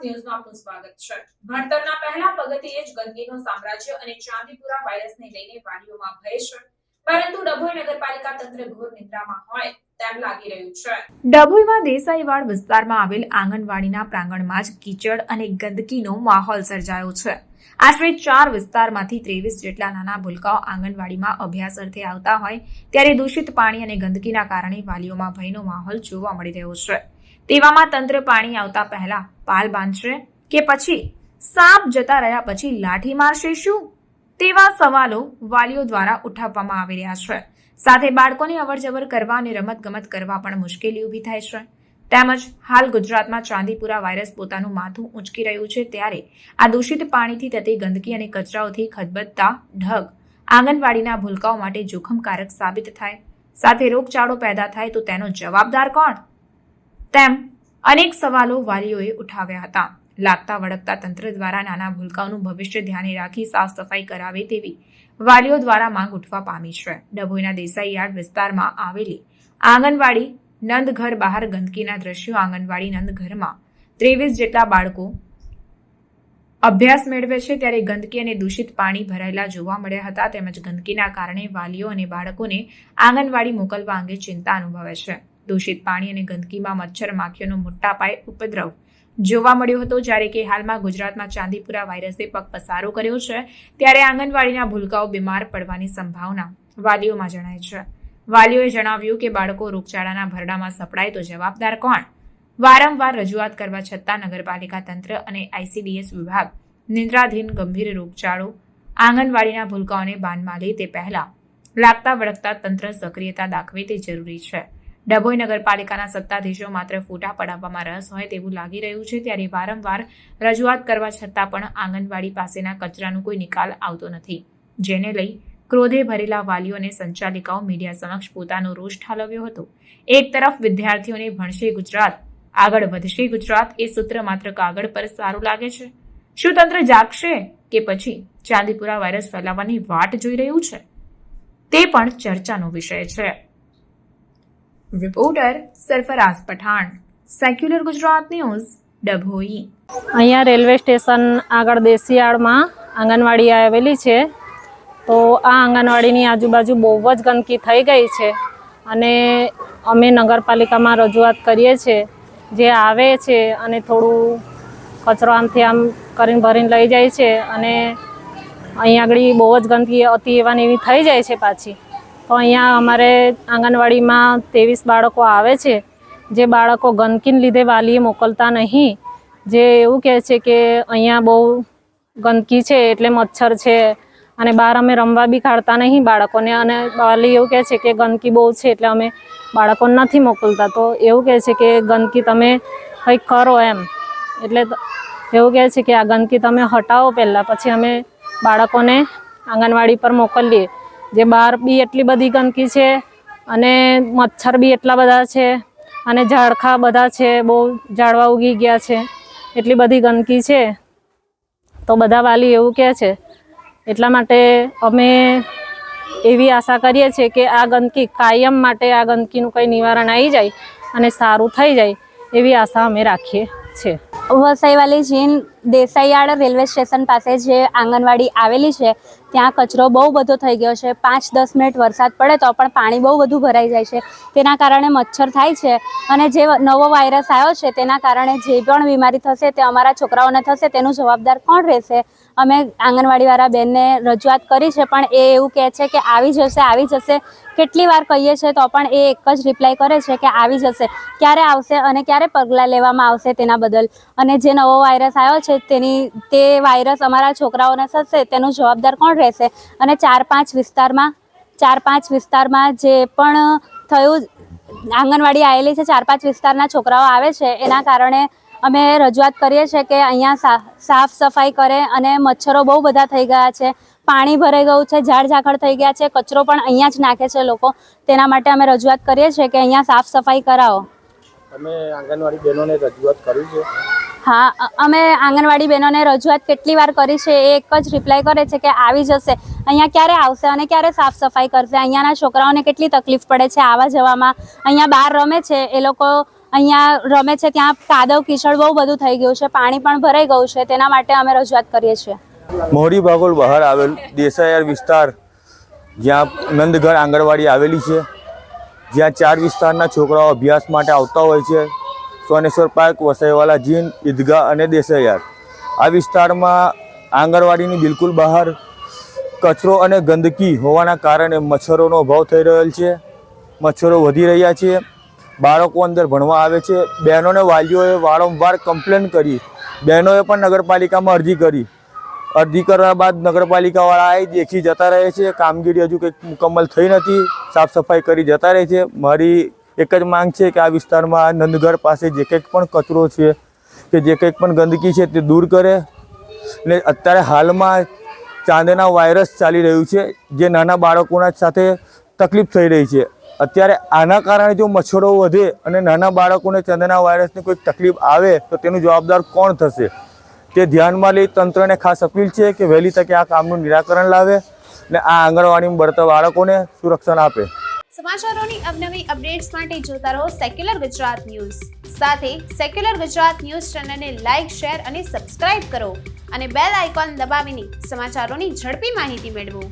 ન્યૂઝમાં આપનું સ્વાગત છે। ભણતરના પહેલા પગથિયે જ ગંદકીનું સામ્રાજ્ય અને ચાંદીપુરા વાયરસને લઈને વાલીઓમાં ભય છે, પરંતુ ડભોઈ નગરપાલિકા તંત્ર ઘોર નિદ્રામાં હોય તેમ લાગી રહ્યું છે। ડભોઈમાં દેસાઈવાડ વિસ્તારમાં આવેલ આંગણવાડીના પ્રાંગણમાં જ કીચડ અને ગંદકીનો માહોલ સર્જાયો છે। આશરે 4 વિસ્તારમાંથી 23 જેટલા નાના ભૂલકાઓ આંગણવાડીમાં અભ્યાસ અર્થે આવતા હોય ત્યારે દૂષિત પાણી અને ગંદકીના કારણે વાલીઓમાં ભયનો માહોલ જોવા મળી રહ્યો છે। તેવામાં તંત્ર પાણી આવતા પહેલા પાલ બાંધશે કે પછી સાપ જતા રહ્યા પછી લાઠી મારશે શું, તેવા સવાલો વાલીઓ દ્વારા ઉઠાવવામાં આવી રહ્યા છે। સાથે બાળકોની અવરજવર કરવા અને રમતગમત કરવા પણ મુશ્કેલી ઊભી થાય છે। તેમજ હાલ ગુજરાતમાં ચાંદીપુરા વાયરસ પોતાનું માથું ઊંચકી રહ્યું છે, ત્યારે આ દૂષિત પાણીથી થતી ગંદકી અને કચરાઓથી ખદબદતા ઢગ આંગણવાડીના ભૂલકાઓ માટે જોખમકારક સાબિત થાય, સાથે રોગચાળો પેદા થાય તો તેનો જવાબદાર કોણ, તેમ અનેક સવાલો વાલીઓએ ઉઠાવ્યા હતા। લાગતા વળગતા તંત્ર દ્વારા નાના ભૂલકાઓનું ભવિષ્ય ધ્યાને રાખી સાફ સફાઈ કરાવે તેવી વાલીઓ દ્વારા માંગ ઉઠવા પામી છે। ડભોઈના દેસાઈયાર્ડ વિસ્તારમાં આવેલી આંગણવાડી નંદઘર બહાર ગંદકીના દ્રશ્યો। આંગણવાડી નંદઘરમાં 23 જેટલા બાળકો અભ્યાસ મેળવે છે, ત્યારે ગંદકી અને દૂષિત પાણી ભરાયેલા જોવા મળ્યા હતા। તેમજ ગંદકીના કારણે વાલીઓ અને બાળકોને આંગણવાડી મોકલવા અંગે ચિંતા અનુભવે છે। દૂષિત પાણી અને ગંદકીમાં મચ્છર માખીઓનો મોટા પાયે ઉપદ્રવ જોવા મળ્યો હતો, જ્યારે કે હાલમાં ગુજરાતમાં ચાંદીપુરા વાયરસે પગ પસારો કર્યો છે, ત્યારે આંગણવાડીના ભૂલકાઓ બીમાર પડવાની સંભાવના વાલીઓમાં જણાય છે। વાલીઓએ જણાવ્યું કે બાળકો રોગચાળાના ભરડામાં સપડાય તો જવાબદાર કોણ? વારંવાર રજૂઆત કરવા છતાં નગરપાલિકા તંત્ર અને ICDS વિભાગ નિંદ્રાધીન ગંભીર રોગચાળો આંગણવાડીના ભૂલકાઓને બાનમાં લે તે પહેલા લાગતા વળગતા તંત્ર સક્રિયતા દાખવે તે જરૂરી છે। ડભોઈ નગરપાલિકાના સત્તાધીશો માત્ર ફોટા પડાવવામાં રસ હોય તેવું લાગી રહ્યું છે, ત્યારે વારંવાર રજૂઆત કરવા છતાં પણ આંગણવાડી પાસેના કચરાનો કોઈ નિકાલ આવતો નથી, જેને લઈ ક્રોધે ભરેલા વાલીઓ અને સંચાલિકાઓ મીડિયા સમક્ષ પોતાનો રોષ ઠાલવ્યો હતો। એક તરફ વિદ્યાર્થીઓને ભણશે ગુજરાત, આગળ વધશે ગુજરાત એ સૂત્ર માત્ર કાગળ પર સારું લાગે છે। શું તંત્ર જાગશે કે પછી ચાંદીપુરા વાયરસ ફેલાવવાની વાટ જોઈ રહ્યું છે, તે પણ ચર્ચાનો વિષય છે। Reporter Sarfaraz Pathan, secular Gujarat news, Dabhoi. અહીંયા રેલવે સ્ટેશન આગળ દેસીયાળમાં આંગણવાડી આવેલી છે, તો આ આંગણવાડીની આજુબાજુ બહુ જ ગંદકી થઈ ગઈ છે અને અમે નગરપાલિકામાં રજૂઆત કરીએ છીએ। જે આવે છે અને થોડું કચરો આમથી આમ કરીને ભરીને લઈ જાય છે અને અહીંયા આગળ બહુ જ ગંદકી અતિ એવાની એવી થઈ જાય છે પાછી। તો અહીંયા અમારે આંગણવાડીમાં 23 બાળકો આવે છે, જે બાળકો ગંદકીને લીધે વાલીએ મોકલતા નહીં। જે એવું કહે છે કે અહીંયા બહુ ગંદકી છે એટલે મચ્છર છે અને બહાર અમે રમવા બી કાઢતા નહીં બાળકોને, અને વાલી એવું કહે છે કે ગંદકી બહુ છે એટલે અમે બાળકોને નથી મોકલતા। તો એવું કહે છે કે ગંદકી તમે કંઈક કરો એમ, એટલે એવું કહે છે કે આ ગંદકી તમે હટાવો પહેલાં, પછી અમે બાળકોને આંગણવાડી પર મોકલીએ। જે બહાર બી એટલી બધી ગંદકી છે અને મચ્છર બી એટલા બધા છે અને ઝાડખા બધા છે, બહુ ઝાડવા ઉગી ગયા છે, એટલી બધી ગંદકી છે। તો બધા વાલી એવું કહે છે, એટલા માટે અમે એવી આશા કરીએ છીએ કે આ ગંદકી કાયમ માટે આ ગંદકીનું કંઈ નિવારણ આવી જાય અને સારું થઈ જાય એવી આશા અમે રાખીએ છીએ। વસાઈવાલી જીન દેસાઈયાર્ડ રેલવે સ્ટેશન પાસે જે આંગણવાડી આવેલી છે ત્યાં કચરો બહુ બધો થઈ ગયો છે। 5-10 મિનિટ વરસાદ પડે તો પણ પાણી બહુ બધું ભરાઈ જાય છે, તેના કારણે મચ્છર થાય છે અને જે નવો વાયરસ આવ્યો છે તેના કારણે જે પણ બીમારી થશે તે અમારા છોકરાઓને થશે, તેનું જવાબદાર કોણ રહેશે? અમે આંગણવાડીવાળા બેનને રજૂઆત કરી છે, પણ એ એવું કહે છે કે આવી જશે। કેટલી વાર કહીએ છીએ તો પણ એ એક જ રિપ્લાય કરે છે કે આવી જશે। ક્યારે આવશે અને ક્યારે પગલાં લેવામાં આવશે તેના બદલ? અને જે નવો વાયરસ આવ્યો છે તે વાયરસ અમારા છોકરાઓને થશે તેનું જવાબદાર કોણ રહેશે? અને 4-5 વિસ્તારમાં જે પણ થયું, આંગણવાડી આવેલી છે, 4-5 વિસ્તારના છોકરાઓ આવે છે, એના કારણે અમે રજૂઆત કરીએ છીએ કે અહીંયા સાફ સફાઈ કરે। અને મચ્છરો બહુ બધા થઈ ગયા છે, પાણી ભરાઈ ગયું છે, ઝાડ ઝાકળ થઈ ગયા છે, કચરો પણ અહીંયા જ નાખે છે લોકો, તેના માટે અમે રજૂઆત કરીએ છીએ કે અહીંયા સાફ સફાઈ કરાવો। તમે આંગણવાડી બહેનોને રજૂઆત કરી છે? હા, અમે આંગણવાડી બહેનોને રજૂઆત કેટલી વાર કરી છે, એ એક જ રિપ્લાય કરે છે કે આવી જશે। અહીંયા ક્યારે આવશે અને ક્યારે સાફ સફાઈ કરશે? અહીંયાના છોકરાઓને કેટલી તકલીફ પડે છે આવવા જવામાં। અહીંયા બહાર રમે છે એ લોકો, અહીંયા રમે છે ત્યાં કાદવ કીચડ બહુ બધું થઈ ગયું છે, પાણી પણ ભરાઈ ગયું છે. તેના માટે અમે રજૂઆત કરીએ છીએ. મોહરી ભાગોળ બહાર આવેલ દેસાઈયાળ વિસ્તાર, જ્યાં નંદઘર આંગણવાડી આવેલી છે, જ્યાં 4 વિસ્તારના છોકરાઓ અભ્યાસ માટે આવતા હોય છે. સોનેશ્વર પાર્ક, વસાઈવાલા જીન, ઈદગાહ અને દેસાઈયાળ. આ વિસ્તારમાં આંગણવાડીની બિલકુલ બહાર કચરો અને ગંદકી હોવાના કારણે મચ્છરોનો અભાવ થઈ રહેલ છે. મચ્છરો વધી રહ્યા છે. બાળકો અંદર ભણવા આવે છે. બહેનોને વાલીઓએ વારંવાર કમ્પ્લેન કરી. બહેનોએ પણ નગરપાલિકામાં અરજી કરી. અરજી કરવા બાદ નગરપાલિકાવાળા આવી દેખી જતા રહે છે. કામગીરી હજુ કંઈક મુકમ્મલ થઈ નથી. સાફ સફાઈ કરી જતા રહે છે. મારી એક જ માંગ છે કે આ વિસ્તારમાં નંદઘર પાસે જે કંઈક પણ કચરો છે કે જે કંઈક પણ ગંદકી છે તે દૂર કરે. ને અત્યારે હાલમાં ચાંદના વાયરસ ચાલી રહ્યું છે, જે નાના બાળકોના સાથે તકલીફ થઈ રહી છે. અત્યારે આના કારણે જો મચ્છરો વધે અને નાના બાળકોને ચાંદના વાયરસની કોઈ તકલીફ આવે તો તેનું જવાબદાર કોણ થશે? તે ધ્યાનમાં લઈ તંત્રને ખાસ અપીલ છે કે વહેલી તકે આ કામનું નિરાકરણ લાવે અને આ આંગણવાડીમાં ભણતા બાળકોને સુરક્ષા આપે. સમાચારોની અવનવી અપડેટ્સ માટે જોતા રહો સેક્યુલર ગુજરાત ન્યૂઝ. સાથે સેક્યુલર ગુજરાત ન્યૂઝ ચેનલને લાઇક, શેર અને સબસ્ક્રાઇબ કરો અને બેલ આઇકોન દબાવીને સમાચારોની ઝડપી માહિતી મેળવો.